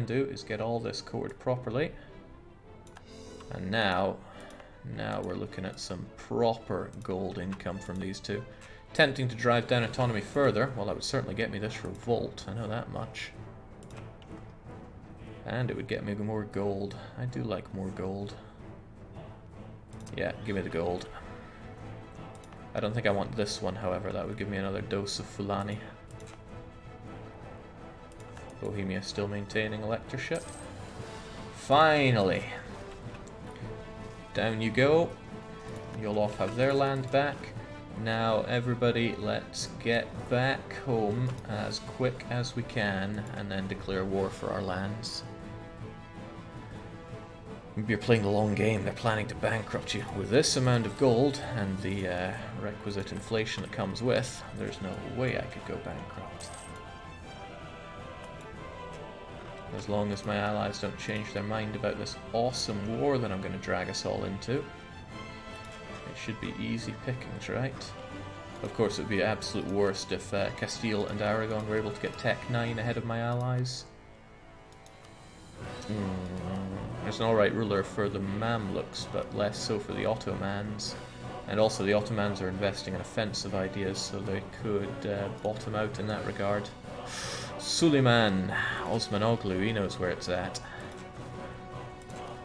can do is get all this cored properly. And now we're looking at some proper gold income from these two. Tempting to drive down autonomy further. Well, that would certainly get me this revolt, I know that much. And it would get me more gold. I do like more gold. Yeah, give me the gold. I don't think I want this one, however. That would give me another dose of Fulani. Bohemia still maintaining electorship. Finally! Down you go. You'll all have their land back. Now everybody, let's get back home as quick as we can and then declare war for our lands. You're playing the long game. They're planning to bankrupt you. With this amount of gold and the requisite inflation that comes with, there's no way I could go bankrupt. As long as my allies don't change their mind about this awesome war that I'm going to drag us all into. It should be easy pickings, right? Of course, it would be absolute worst if Castile and Aragon were able to get Tech 9 ahead of my allies. There's an alright ruler for the Mamluks, but less so for the Ottomans. And also the Ottomans are investing in offensive ideas, so they could bottom out in that regard. Suleiman, Osmanoglu, he knows where it's at.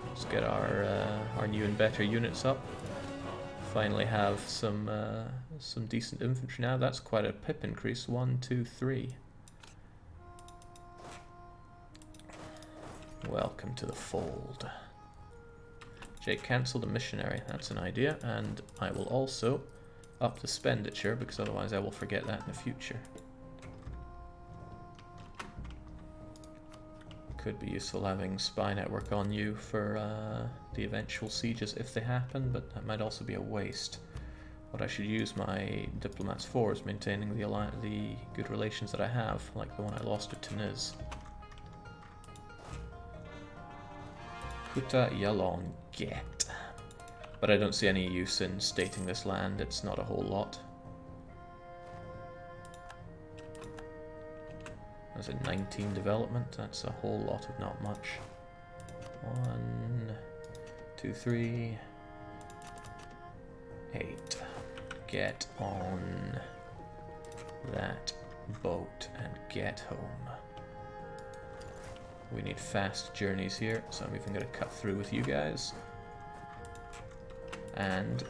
Let's get our new and better units up. Finally have some decent infantry now. That's quite a pip increase. 1, 2, 3. Welcome to the fold. Jake, cancel the missionary. That's an idea. And I will also up the expenditure because otherwise I will forget that in the future. Could be useful having spy network on you for the eventual sieges if they happen, but that might also be a waste. What I should use my diplomats for is maintaining the good relations that I have, like the one I lost with Tunis. Kuta Yalong get. But I don't see any use in stating this land, it's not a whole lot. That's a 19 development, that's a whole lot of not much. 1, 2, 3, 8. Get on that boat and get home. We need fast journeys here, so I'm even going to cut through with you guys. And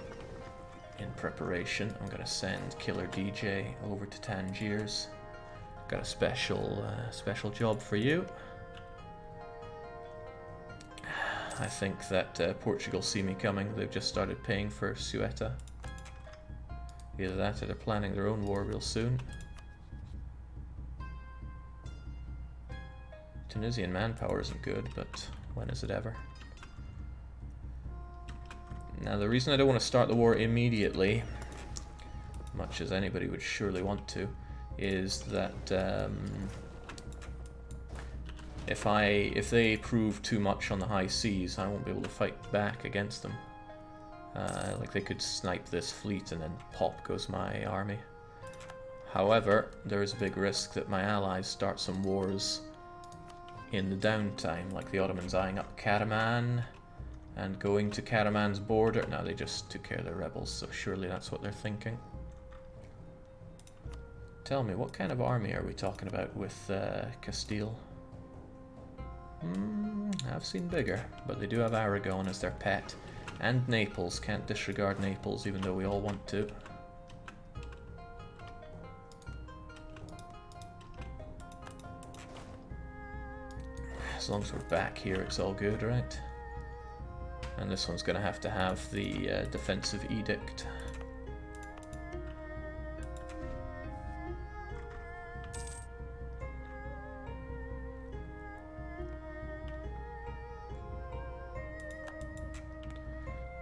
in preparation, I'm going to send Killer DJ over to Tangiers. Got a special job for you. I think that Portugal see me coming. They've just started paying for Ceuta. Either that or they're planning their own war real soon. Tunisian manpower isn't good, but when is it ever? Now the reason I don't want to start the war immediately, much as anybody would surely want to, is that if they prove too much on the high seas, I won't be able to fight back against them. Like they could snipe this fleet and then pop goes my army. However, there is a big risk that my allies start some wars in the downtime, like the Ottomans eyeing up Karaman and going to Karaman's border. Now they just took care of their rebels, so surely that's what they're thinking. Tell me, what kind of army are we talking about with Castile? I've seen bigger, but they do have Aragon as their pet. And Naples, can't disregard Naples even though we all want to. As long as we're back here, it's all good, right? And this one's going to have the defensive edict.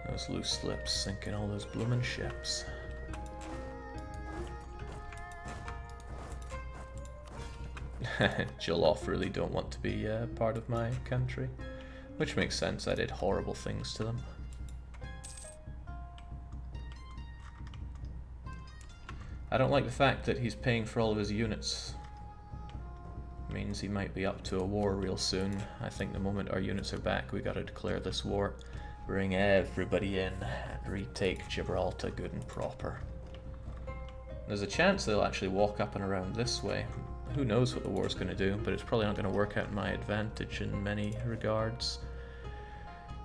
Those loose slips sinking all those bloomin' ships. Joloff really don't want to be part of my country, which makes sense. I did horrible things to them. I don't like the fact that he's paying for all of his units. Means he might be up to a war real soon. I think the moment our units are back, we gotta declare this war. Bring everybody in and retake Gibraltar good and proper. There's a chance they'll actually walk up and around this way. Who knows what the war's going to do, but it's probably not going to work out in my advantage in many regards.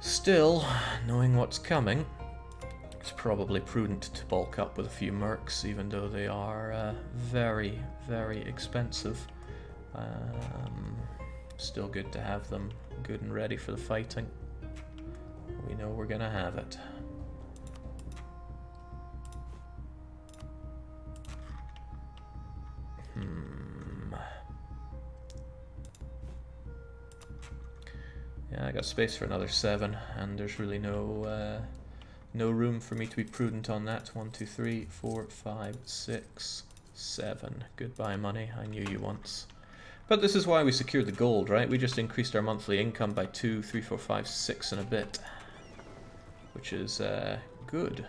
Still, knowing what's coming, it's probably prudent to bulk up with a few mercs, even though they are very, very expensive. Still good to have them good and ready for the fighting. We know we're going to have it. Yeah, I got space for another 7, and there's really no room for me to be prudent on that. 1, 2, 3, 4, 5, 6, 7. Goodbye, money. I knew you once. But this is why we secured the gold, right? We just increased our monthly income by 2, 3, 4, 5, 6 and a bit, which is good.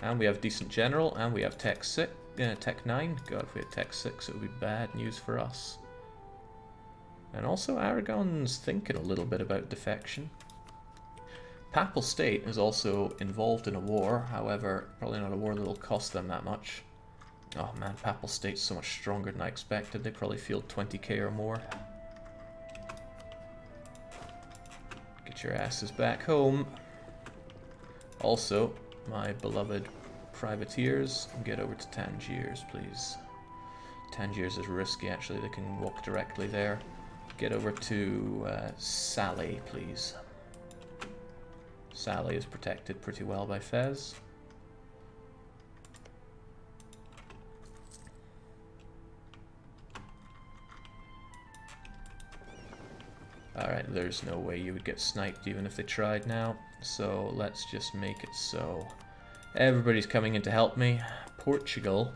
And we have decent general, and we have tech 9. God, if we had tech 6, it would be bad news for us. And also Aragon's thinking a little bit about defection. Papal State is also involved in a war, however, probably not a war that will cost them that much. Oh man, Papal State's so much stronger than I expected. They probably field 20k or more. Get your asses back home. Also, my beloved privateers, get over to Tangiers, please. Tangiers is risky, actually. They can walk directly there. Get over to Sally, please. Sally is protected pretty well by Fez. Alright, there's no way you would get sniped even if they tried now, so let's just make it so. Everybody's coming in to help me. Portugal,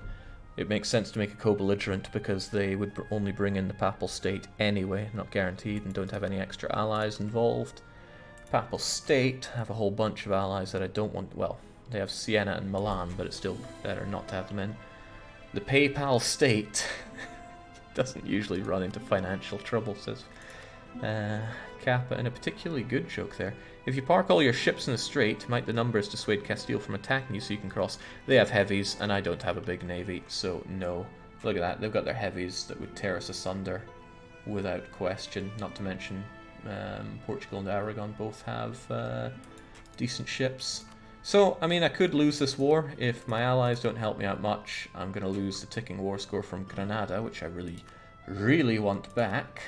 it makes sense to make a co-belligerent because they would only bring in the Papal State anyway, not guaranteed, and don't have any extra allies involved. Papal State have a whole bunch of allies that I don't want. Well, they have Siena and Milan, but it's still better not to have them in. The Papal State doesn't usually run into financial trouble, says Kappa, and a particularly good joke there. If you park all your ships in the strait, might the numbers dissuade Castile from attacking you so you can cross? They have heavies, and I don't have a big navy, so no. Look at that, they've got their heavies that would tear us asunder without question. Not to mention Portugal and Aragon both have decent ships. So, I mean, I could lose this war. If my allies don't help me out much, I'm going to lose the ticking war score from Granada, which I really, really want back.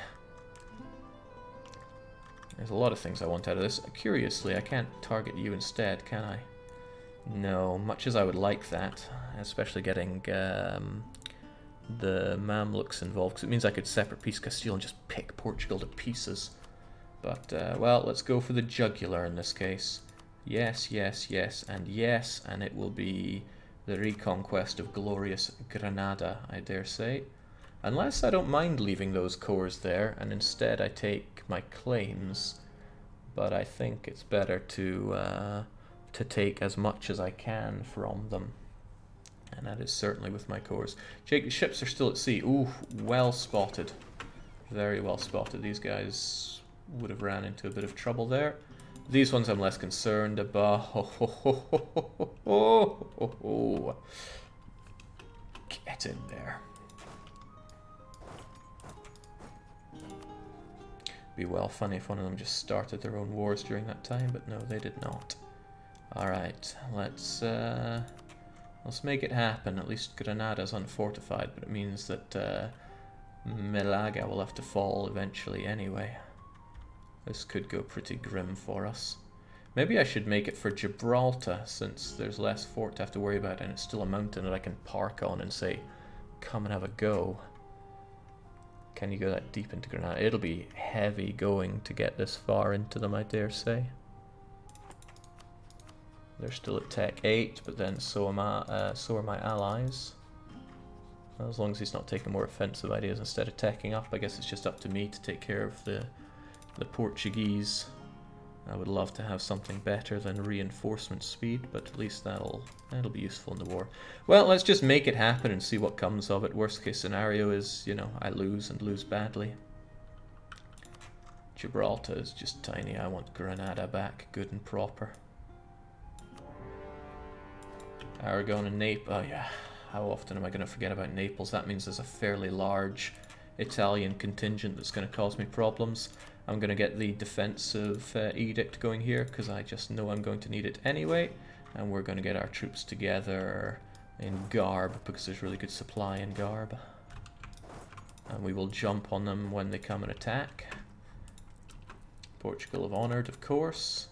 There's a lot of things I want out of this. Curiously, I can't target you instead, can I? No, much as I would like that, especially getting the Mamluks involved, because it means I could separate piece Castile and just pick Portugal to pieces. But, well, let's go for the jugular in this case. Yes, yes, yes, and it will be the reconquest of glorious Granada, I dare say. Unless I don't mind leaving those cores there, and instead I take my claims. But I think it's better to take as much as I can from them. And that is certainly with my cores. Jake, the ships are still at sea. Ooh, well spotted. Very well spotted. These guys would have ran into a bit of trouble there. These ones I'm less concerned about. Get in there. Be well funny if one of them just started their own wars during that time, but no, they did not. Alright, let's make it happen. At least Granada's unfortified, but it means that Malaga will have to fall eventually anyway. This could go pretty grim for us. Maybe I should make it for Gibraltar, since there's less fort to have to worry about, and it's still a mountain that I can park on and say, come and have a go. Can you go that deep into Granada? It'll be heavy going to get this far into them, I dare say. They're still at Tech 8, but then so are my allies. As long as he's not taking more offensive ideas instead of teching up, I guess it's just up to me to take care of the Portuguese. I would love to have something better than reinforcement speed, but at least that'll be useful in the war. Well, let's just make it happen and see what comes of it. Worst case scenario is, you know, I lose and lose badly. Gibraltar is just tiny. I want Granada back, good and proper. Aragon and Naples. Oh yeah, how often am I going to forget about Naples? That means there's a fairly large Italian contingent that's going to cause me problems. I'm going to get the defensive edict going here because I just know I'm going to need it anyway. And we're going to get our troops together in Garb because there's really good supply in Garb. And we will jump on them when they come and attack. Portugal have honoured, of course.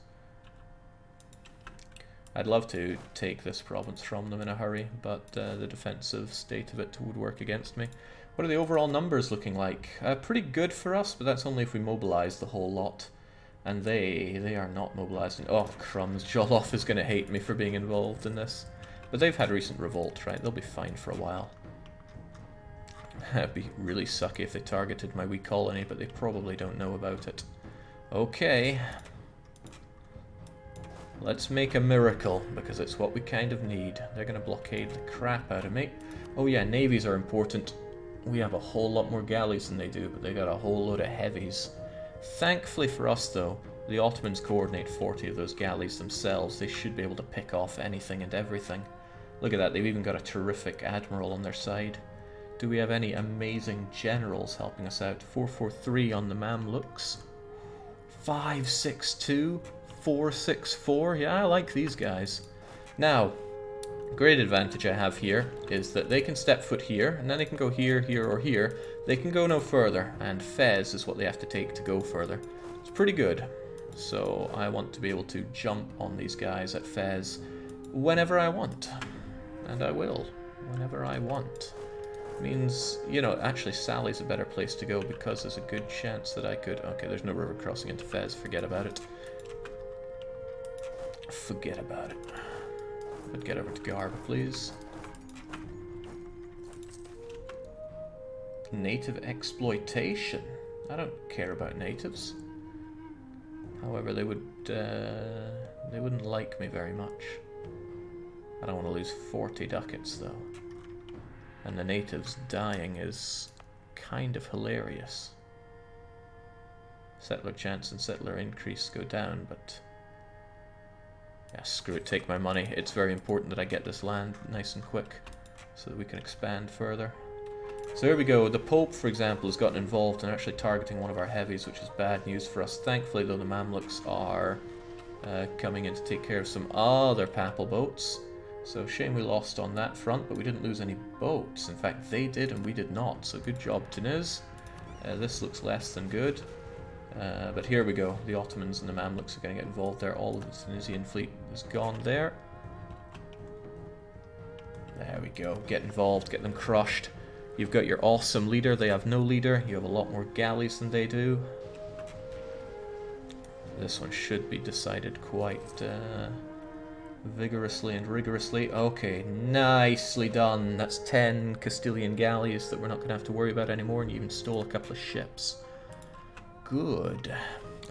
I'd love to take this province from them in a hurry, but the defensive state of it would work against me. What are the overall numbers looking like? Pretty good for us, but that's only if we mobilize the whole lot. And they are not mobilizing. Oh, crumbs. Jollof is going to hate me for being involved in this. But they've had recent revolt, right? They'll be fine for a while. It'd be really sucky if they targeted my wee colony, but they probably don't know about it. Okay. Let's make a miracle, because it's what we kind of need. They're going to blockade the crap out of me. Oh yeah, navies are important. We have a whole lot more galleys than they do, but they got a whole load of heavies. Thankfully for us, though, the Ottomans coordinate 40 of those galleys themselves. They should be able to pick off anything and everything. Look at that, they've even got a terrific admiral on their side. Do we have any amazing generals helping us out? 443 on the Mamluks. 562, 464. Yeah, I like these guys. Now, great advantage I have here is that they can step foot here, and then they can go here, here, or here. They can go no further, and Fez is what they have to take to go further. It's pretty good. So I want to be able to jump on these guys at Fez whenever I want. And I will, whenever I want. Means, you know, actually Sally's a better place to go because there's a good chance that I could... Okay, there's no river crossing into Fez, forget about it. Forget about it. But get over to Garb, please. Native exploitation. I don't care about natives. However, they wouldn't like me very much. I don't want to lose 40 ducats though. And the natives dying is kind of hilarious. Settler chance and settler increase go down, but yeah, screw it, take my money. It's very important that I get this land nice and quick so that we can expand further. So here we go. The Pope, for example, has gotten involved in actually targeting one of our heavies, which is bad news for us. Thankfully, though, the Mamluks are coming in to take care of some other papal boats. So shame we lost on that front, but we didn't lose any boats. In fact, they did and we did not. So good job, Tunis. This looks less than good. But here we go. The Ottomans and the Mamluks are going to get involved there. All of the Tunisian fleet is gone there. There we go. Get involved. Get them crushed. You've got your awesome leader. They have no leader. You have a lot more galleys than they do. This one should be decided quite vigorously and rigorously. Okay, nicely done. That's 10 Castilian galleys that we're not going to have to worry about anymore, and you even stole a couple of ships. Good.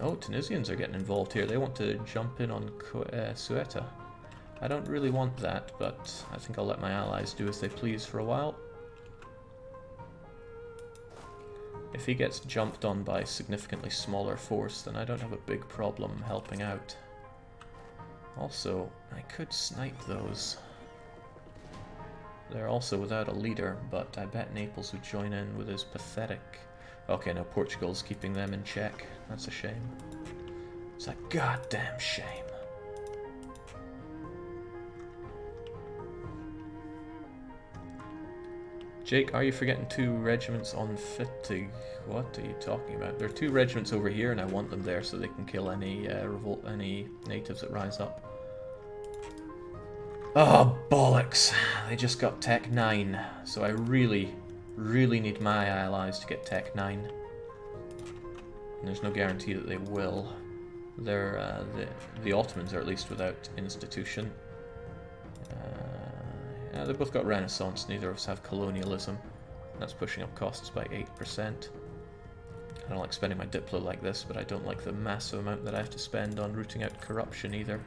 Oh, Tunisians are getting involved here. They want to jump in on Ceuta. I don't really want that, but I think I'll let my allies do as they please for a while. If he gets jumped on by a significantly smaller force, then I don't have a big problem helping out. Also, I could snipe those. They're also without a leader, but I bet Naples would join in with his pathetic... Okay, no, Portugal's keeping them in check. That's a shame. It's a goddamn shame. Jake, are you forgetting 2 regiments on fatigue? What are you talking about? There are 2 regiments over here, and I want them there so they can kill any any natives that rise up. Oh, bollocks. They just got Tech 9, so I really need my allies to get Tech 9. And there's no guarantee that they will. They're, the Ottomans are at least without institution. Yeah, they've both got Renaissance, neither of us have colonialism. That's pushing up costs by 8%. I don't like spending my Diplo like this, but I don't like the massive amount that I have to spend on rooting out corruption either.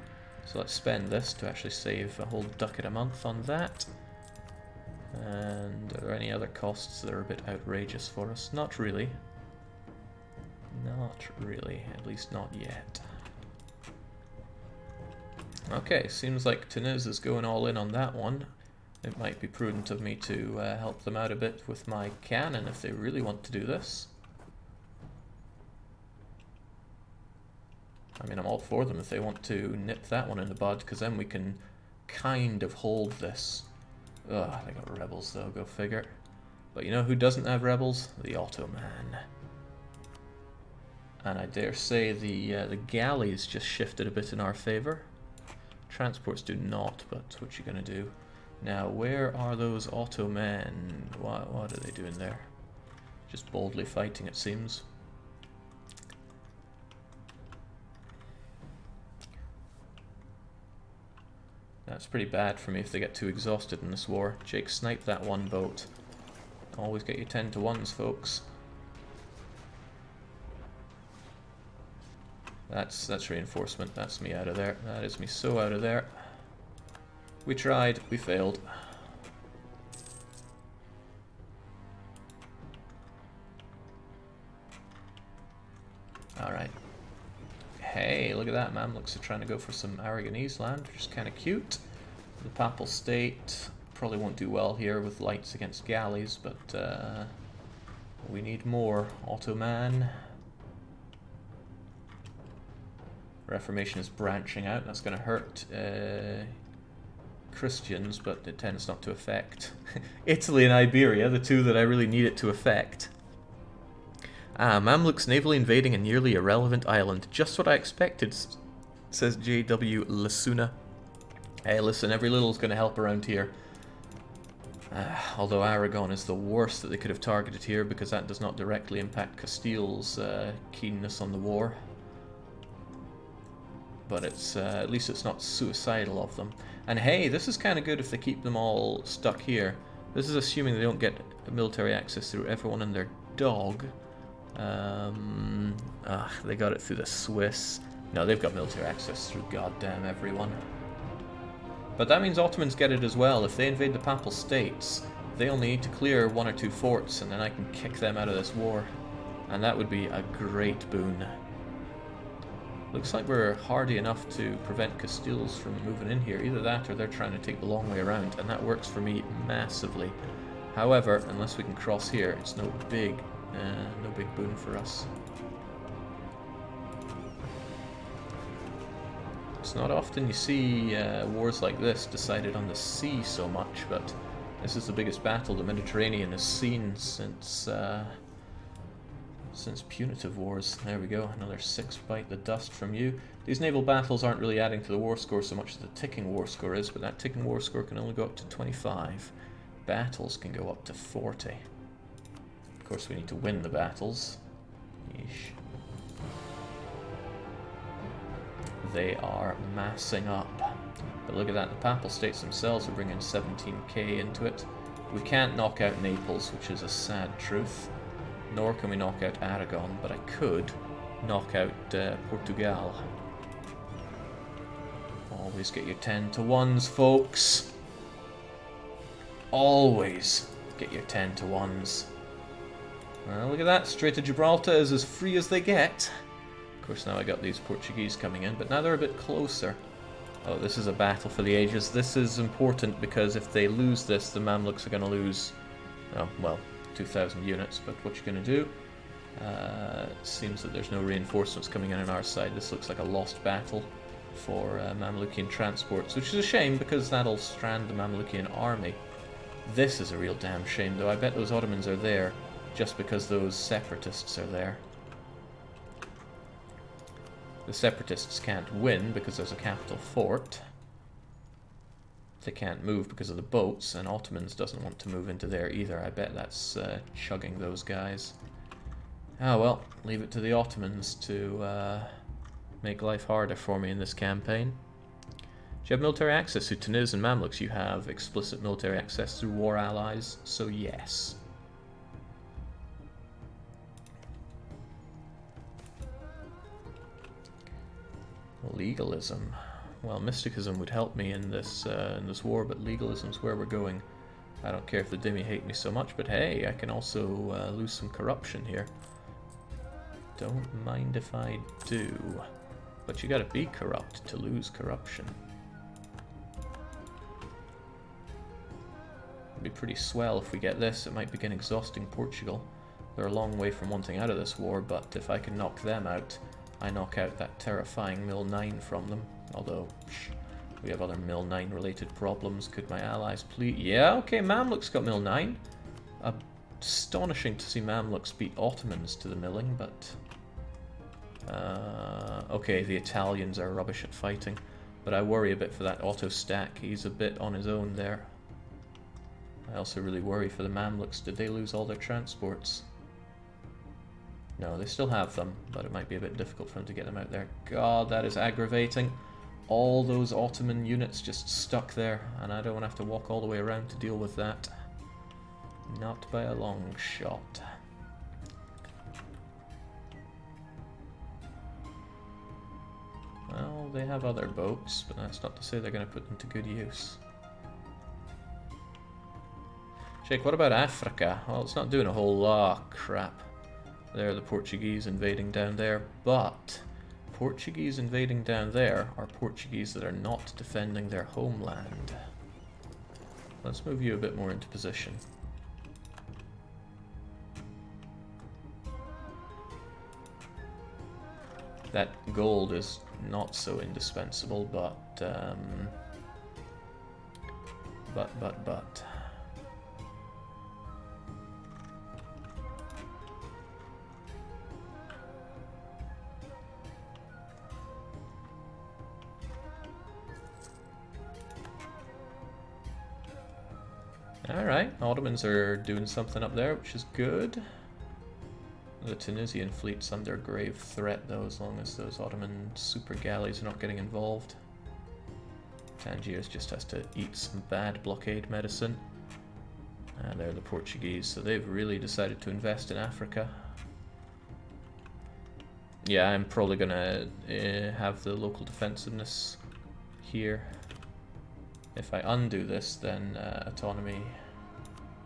So let's spend this to actually save a whole ducat a month on that. And are there any other costs that are a bit outrageous for us? Not really. Not really, at least not yet. Okay, seems like Tunis is going all in on that one. It might be prudent of me to help them out a bit with my cannon if they really want to do this. I mean, I'm all for them if they want to nip that one in the bud, because then we can kind of hold this. Ugh, they got rebels though, go figure. But you know who doesn't have rebels? The Ottoman. And I dare say the galleys just shifted a bit in our favor. Transports do not, but what you gonna do? Now, where are those Ottoman? What are they doing there? Just boldly fighting, it seems. That's pretty bad for me if they get too exhausted in this war. Jake, snipe that one boat. Always get your 10 to 1s, folks. That's reinforcement. That's me out of there. That is me so out of there. We tried. We failed. Alright. Hey, look at that. Mamluks are trying to go for some Aragonese land, which is kind of cute. The Papal State probably won't do well here with lights against galleys, but we need more. Ottoman. Reformation is branching out. That's going to hurt Christians, but it tends not to affect Italy and Iberia, the two that I really need it to affect. Mamluks navally invading a nearly irrelevant island. Just what I expected, says J.W. Lasuna. Hey, listen, every little is going to help around here. Although Aragon is the worst that they could have targeted here, because that does not directly impact Castile's keenness on the war. But it's at least it's not suicidal of them. And hey, this is kind of good if they keep them all stuck here. This is assuming they don't get military access through everyone and their dog. They got it through the Swiss. No, they've got military access through goddamn everyone. But that means Ottomans get it as well. If they invade the Papal States, they only need to clear 1 or 2 forts, and then I can kick them out of this war. And that would be a great boon. Looks like we're hardy enough to prevent Castiles from moving in here. Either that or they're trying to take the long way around, and that works for me massively. However, unless we can cross here, it's no big boon for us. It's not often you see wars like this decided on the sea so much, but this is the biggest battle the Mediterranean has seen since punitive wars. There we go, another 6 bite the dust from you. These naval battles aren't really adding to the war score so much as the ticking war score is, but that ticking war score can only go up to 25. Battles can go up to 40. Of course, we need to win the battles. Yeesh. They are massing up. But look at that, the Papal States themselves are bringing 17k into it. We can't knock out Naples, which is a sad truth. Nor can we knock out Aragon, but I could knock out Portugal. Always get your 10 to 1s, folks. Always get your 10 to 1s. Well, look at that, Strait of Gibraltar is as free as they get. Of course, now I got these Portuguese coming in, but now they're a bit closer. Oh, this is a battle for the ages. This is important because if they lose this, the Mamluks are going to lose, oh, well, 2,000 units. But what you're going to do, seems that there's no reinforcements coming in on our side. This looks like a lost battle for Mamlukian transports, which is a shame because that'll strand the Mamlukian army. This is a real damn shame, though. I bet those Ottomans are there just because those separatists are there. The separatists can't win because there's a capital fort. They can't move because of the boats, and Ottomans doesn't want to move into there either. I bet that's chugging those guys. Ah well, leave it to the Ottomans to make life harder for me in this campaign. Do you have military access to Tunis and Mamluks? You have explicit military access through war allies, so yes. Legalism. Well, mysticism would help me in this war, but legalism's where we're going. I don't care if the Dhimmi hate me so much, but hey, I can also lose some corruption here. Don't mind if I do. But you gotta be corrupt to lose corruption. It'd be pretty swell if we get this. It might begin exhausting Portugal. They're a long way from wanting out of this war, but if I can knock them out, I knock out that terrifying Mill 9 from them. Although, we have other Mill 9 related problems. Could my allies please... Yeah, okay, Mamluks got Mill 9. Astonishing to see Mamluks beat Ottomans to the milling, but... okay, the Italians are rubbish at fighting. But I worry a bit for that Otto stack. He's a bit on his own there. I also really worry for the Mamluks. Did they lose all their transports? No, they still have them, but it might be a bit difficult for them to get them out there. God, that is aggravating. All those Ottoman units just stuck there, and I don't want to have to walk all the way around to deal with that. Not by a long shot. Well, they have other boats, but that's not to say they're going to put them to good use. Jake, what about Africa? Well, it's not doing a whole lot. Crap. They're the Portuguese invading down there, but Portuguese invading down there are Portuguese that are not defending their homeland. Let's move you a bit more into position. That gold is not so indispensable, but Alright, Ottomans are doing something up there, which is good. The Tunisian fleet's under grave threat, though, as long as those Ottoman super galleys are not getting involved. Tangiers just has to eat some bad blockade medicine. And they're the Portuguese, so they've really decided to invest in Africa. Yeah, I'm probably gonna have the local defensiveness here. If I undo this, then autonomy,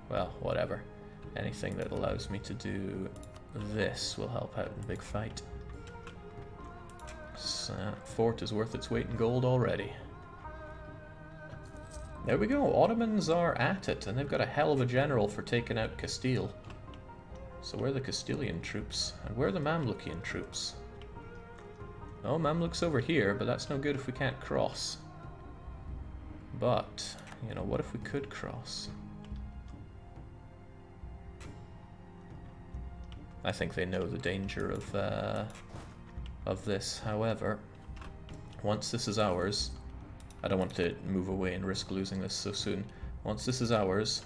well, whatever. Anything that allows me to do this will help out in the big fight. So, fort is worth its weight in gold already. There we go, Ottomans are at it, and they've got a hell of a general for taking out Castile. So where are the Castilian troops? And where are the Mamlukian troops? Oh, Mamluks over here, but that's no good if we can't cross. But, you know, what if we could cross? I think they know the danger of this. However, once this is ours, I don't want to move away and risk losing this so soon. Once this is ours,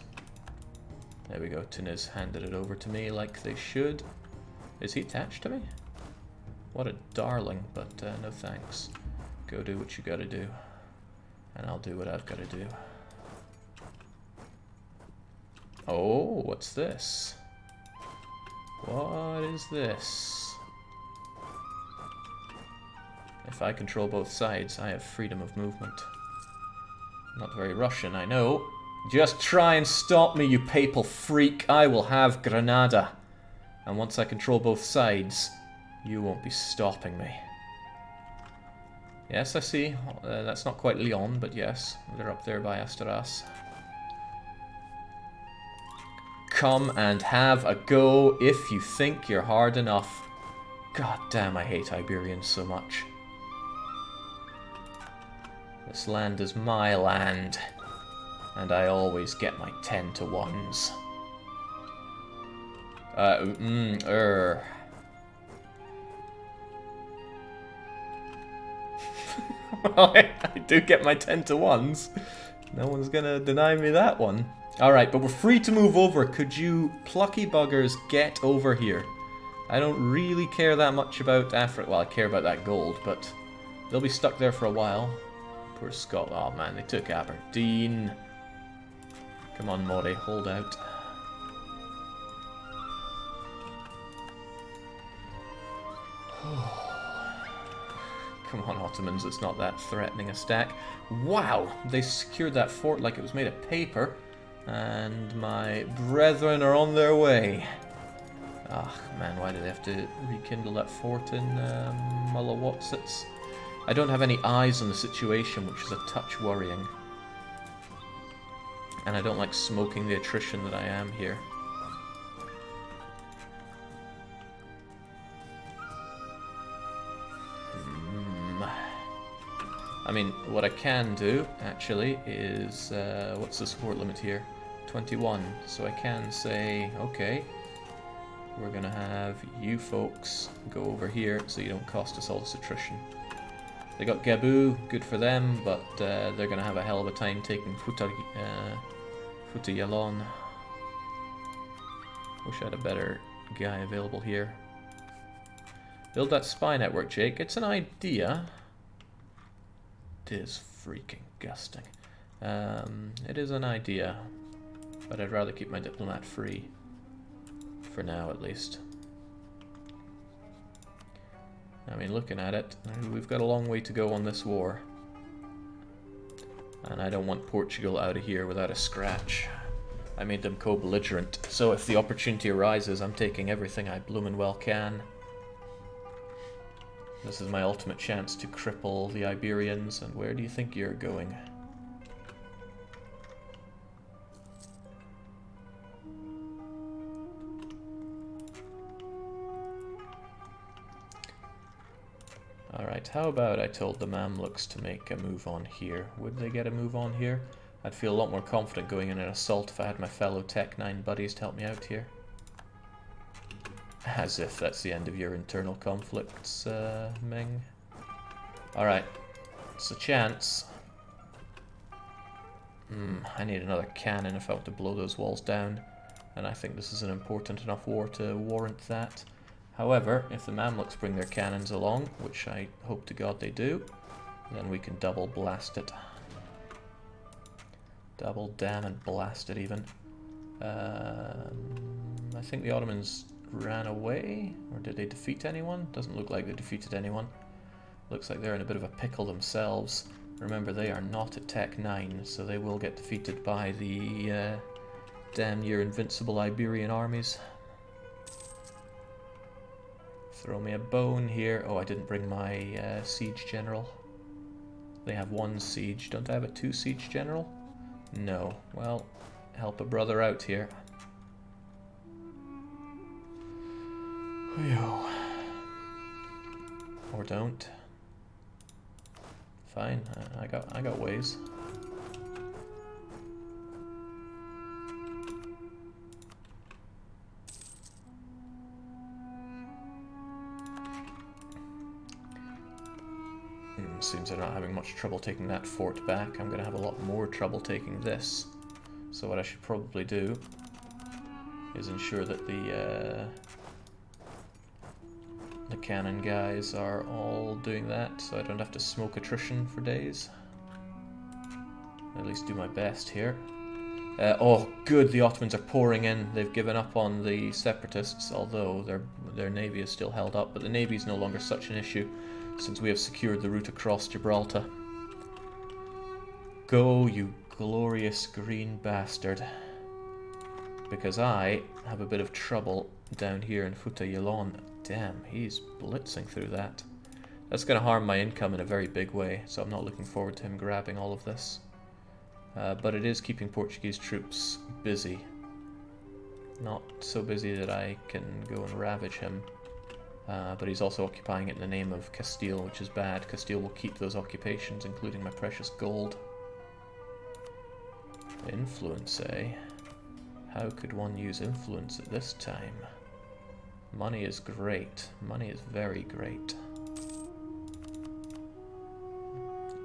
there we go, Tunis handed it over to me like they should. Is he attached to me? What a darling, but no thanks. Go do what you gotta do. And I'll do what I've gotta do. Oh, what's this? What is this? If I control both sides, I have freedom of movement. Not very Russian, I know. Just try and stop me, you papal freak. I will have Granada. And once I control both sides, you won't be stopping me. Yes, I see. That's not quite Lyon, but yes, they're up there by Asteras. Come and have a go if you think you're hard enough. God damn, I hate Iberians so much. This land is my land, and I always get my 10 to 1s. Well, I do get my 10 to 1s. No one's gonna deny me that one. Alright, but we're free to move over. Could you plucky buggers get over here? I don't really care that much about Africa. Well, I care about that gold, but they'll be stuck there for a while. Poor Scotland. Oh man, they took Aberdeen. Come on, Moray, hold out. Come on, Ottomans, it's not that threatening a stack. Wow! They secured that fort like it was made of paper. And my brethren are on their way. Ah, man, why did they have to rekindle that fort in Mullawatsits? I don't have any eyes on the situation, which is a touch worrying. And I don't like smoking the attrition that I am here. I mean, what I can do, actually, is... what's the support limit here? 21. So I can say, okay, we're going to have you folks go over here so you don't cost us all this attrition. They got Gabu, good for them, but they're going to have a hell of a time taking Futayalon. Wish I had a better guy available here. Build that spy network, Jake. It's an idea. It is freaking gusting. It is an idea, but I'd rather keep my diplomat free. For now, at least. I mean, looking at it, we've got a long way to go on this war. And I don't want Portugal out of here without a scratch. I made them co-belligerent, so if the opportunity arises, I'm taking everything I bloomin' well can. This is my ultimate chance to cripple the Iberians, and where do you think you're going? Alright, how about I told the Mamluks to make a move on here? Would they get a move on here? I'd feel a lot more confident going in an assault if I had my fellow Tech 9 buddies to help me out here. As if that's the end of your internal conflicts, Ming. Alright, it's a chance. I need another cannon if I want to blow those walls down. And I think this is an important enough war to warrant that. However, if the Mamluks bring their cannons along, which I hope to God they do, then we can double blast it. Double damn and blast it even. I think the Ottomans ran away, or did they defeat anyone? Doesn't look like they defeated anyone. Looks like they're in a bit of a pickle themselves. Remember, they are not at Tech 9, so they will get defeated by the damn near invincible Iberian armies. Throw me a bone here. Oh, I didn't bring my siege general. They have one siege. Don't I have a 2 siege general? No. Well, help a brother out here. Or don't. Fine, I got ways. Seems they're not having much trouble taking that fort back. I'm going to have a lot more trouble taking this. So what I should probably do is ensure that the cannon guys are all doing that, so I don't have to smoke attrition for days. At least do my best here. Oh, good, the Ottomans are pouring in. They've given up on the separatists, although their navy is still held up, but the navy is no longer such an issue, since we have secured the route across Gibraltar. Go, you glorious green bastard. Because I have a bit of trouble down here in Futayalon. Damn, he's blitzing through that. That's going to harm my income in a very big way, so I'm not looking forward to him grabbing all of this. But it is keeping Portuguese troops busy. Not so busy that I can go and ravage him. But he's also occupying it in the name of Castile, which is bad. Castile will keep those occupations, including my precious gold. Influence, eh? How could one use influence at this time? Money is great. Money is very great.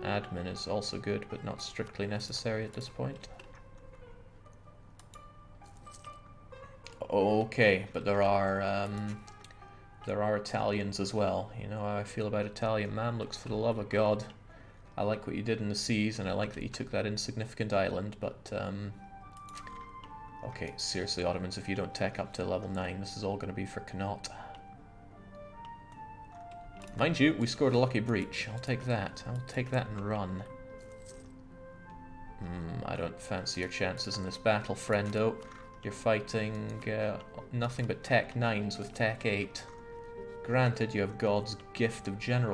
Admin is also good, but not strictly necessary at this point. Okay, but there are Italians as well. You know how I feel about Italian Mamluks, for the love of God. I like what you did in the seas, and I like that you took that insignificant island, but okay, seriously, Ottomans, if you don't tech up to level 9, this is all going to be for Connaught. Mind you, we scored a lucky breach. I'll take that. I'll take that and run. I don't fancy your chances in this battle, friendo. You're fighting nothing but Tech 9s with Tech 8. Granted, you have God's gift of general